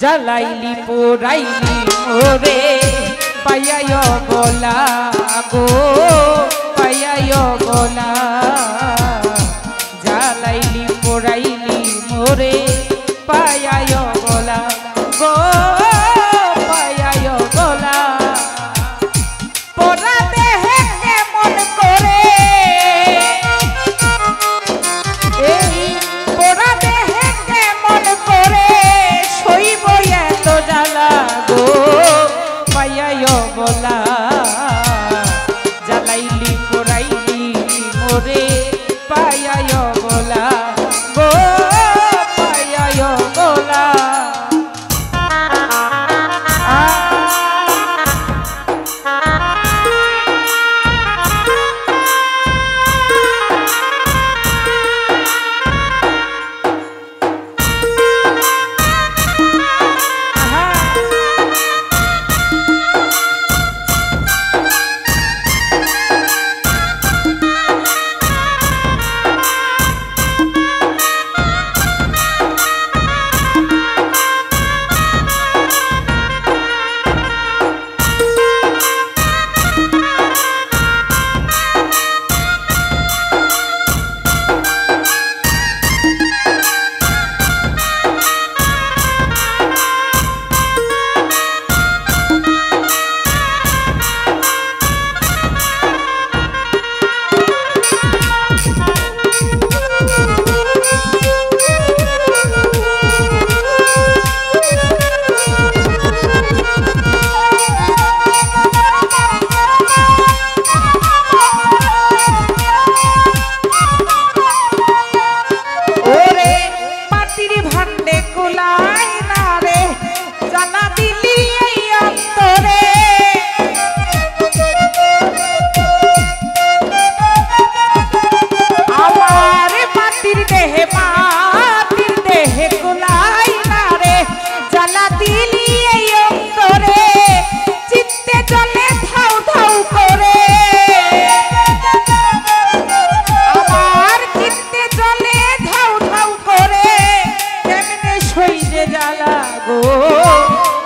জ্বালাইলি পোড়াইলি মোরে পাইয়ায় গোলা গো পাইয়ায় গোলা জ্বালাইলি পোড়াইলি মোরে পাইয়ায় গোলা গো পাইয়ায় গোলা পোড়া দেহে কেমন করে এই পোড়া দেহে কেমন করে সইব এত জ্বালা গো পাইয়ায় গোলা জ্বালাইলি পোড়াইলি মোরে পাইয়ায় গোলা গো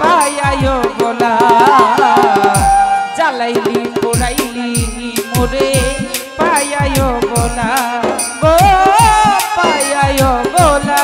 পাইয়ায় গোলা জ্বালাইলি পোড়াইলি মোরে পাইয়ায় গোলা গো পাইয়ায় গোলা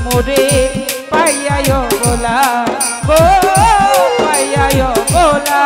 মোরে পাইয়ায় গোলা গো পাইয়ায় গোলা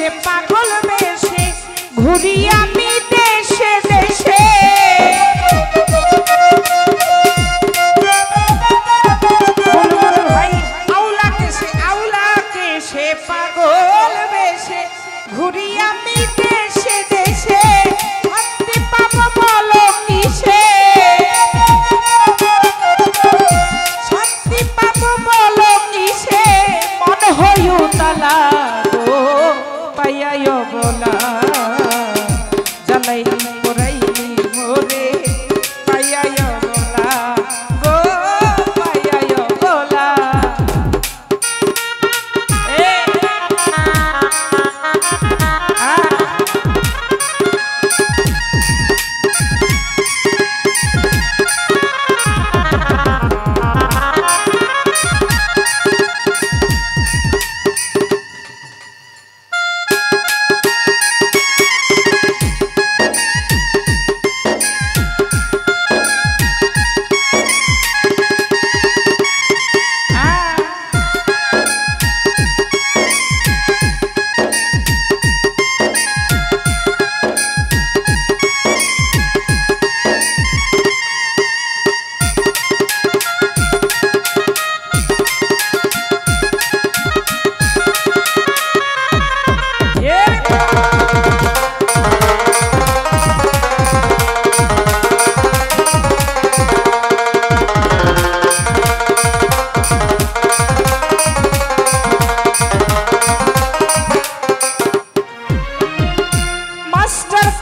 বেশে পাগল বেশে ঘুরি আমি দেশে দেশে ভাই আউলা কেশে পাগল বেশে ঘুরি আমি দেশে দেশে শান্তি পাবো বলো কিসে শান্তি পাবো বলো কিসে মন হইউ তালা গো পাইয়ায় বলা জ্বালাইলি পোড়াইলি মোরে পাইয়ায় বলা গো পাইয়ায় বলা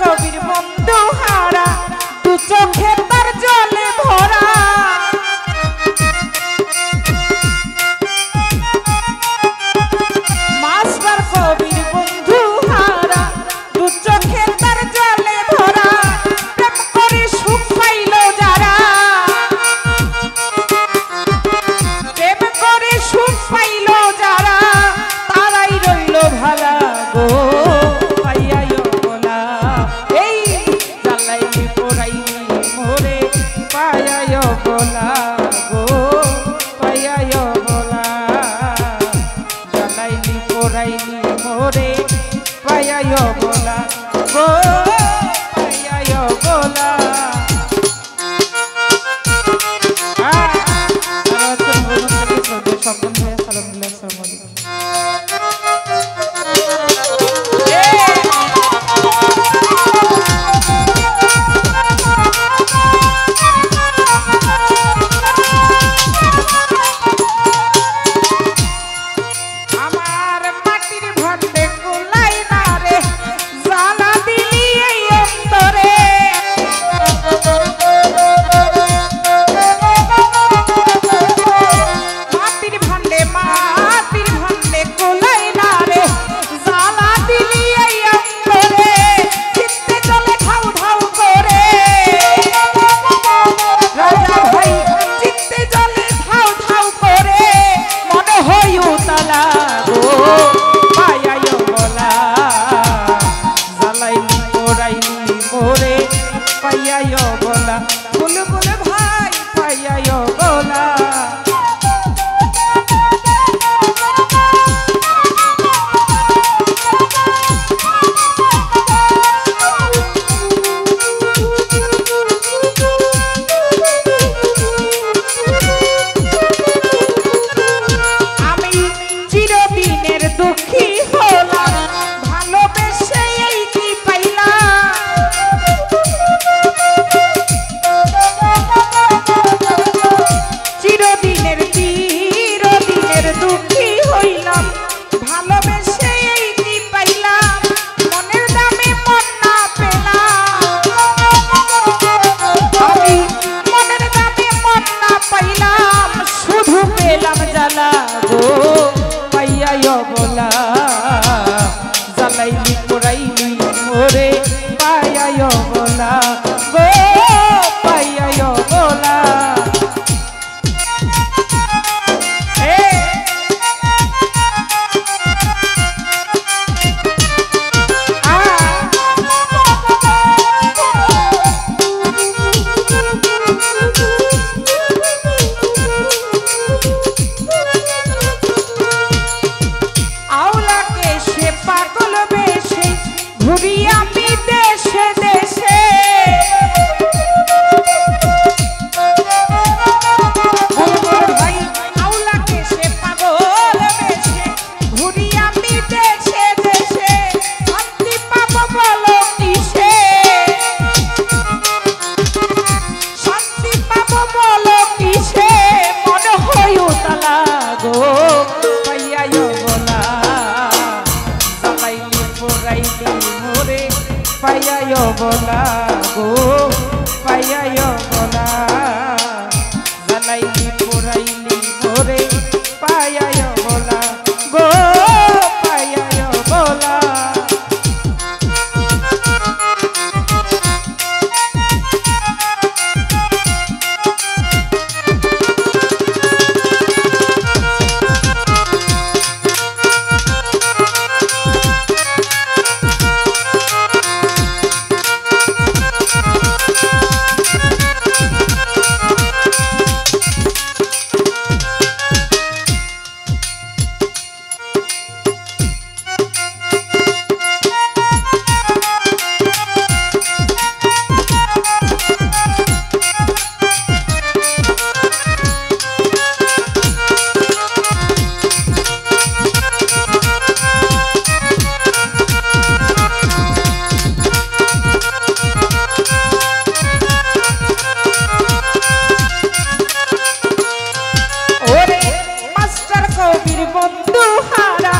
কবির বন্ধু হারা দু চোখে তার জলে ভরা মাস্টার কবির বন্ধু হারা দু চোখে তার জলে ভরা প্রেম করে সুখ পাইল যারা প্রেম করে সুখ পাইল যারা তারাই রইল ভালা গো बोला गो पायाय बोला जलाइली पोराइली मोरे पायाय बोला गो पायाय बोला আমার মাটির ভান্ডে কুলাই না রে জানা দিলি পোড়াইলি মোরে পাইয়ায় বলা গো পাইয়ায় বলা জ্বালাইলি পোড়াইলি মোরে পাইয়ায় বলা গো পাইয়ায় বলা বন্ধু হারা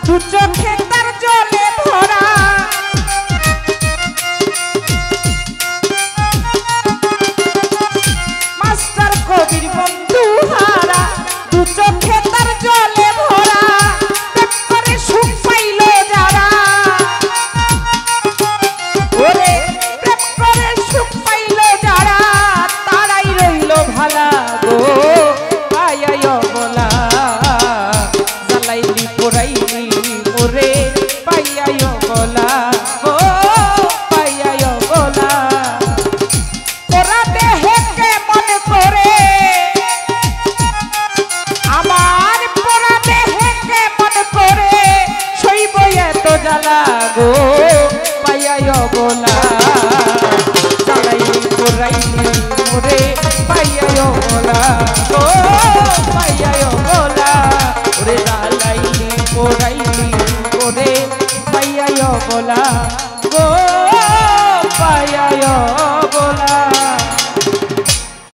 দু চোখে তার জলে ভরা মাস্টার কবির বন্ধু হারা দু চোখে তার জলে ভরা প্রেম করে সুখ পাইল যারা ওরে প্রেম করে সুখ পাইল যারা তারাই রইল ভালা গো পাইয়ায় বলা পোড়াইলি মোরে পাইয়ায় বলা গো পাইয়ায় বলা তোরা দেহে কেমন করে আমার পোড়া দেহে কেমন করে সইব এত জ্বালা গো পাইয়ায় বলা জ্বালাইলি পোড়াইলি মোরে পাইয়ায় বলা গো পাইয়ায় বলা ওরে জ্বালাইলি পোড়াইলি করে পাইয়ায় বলা গো।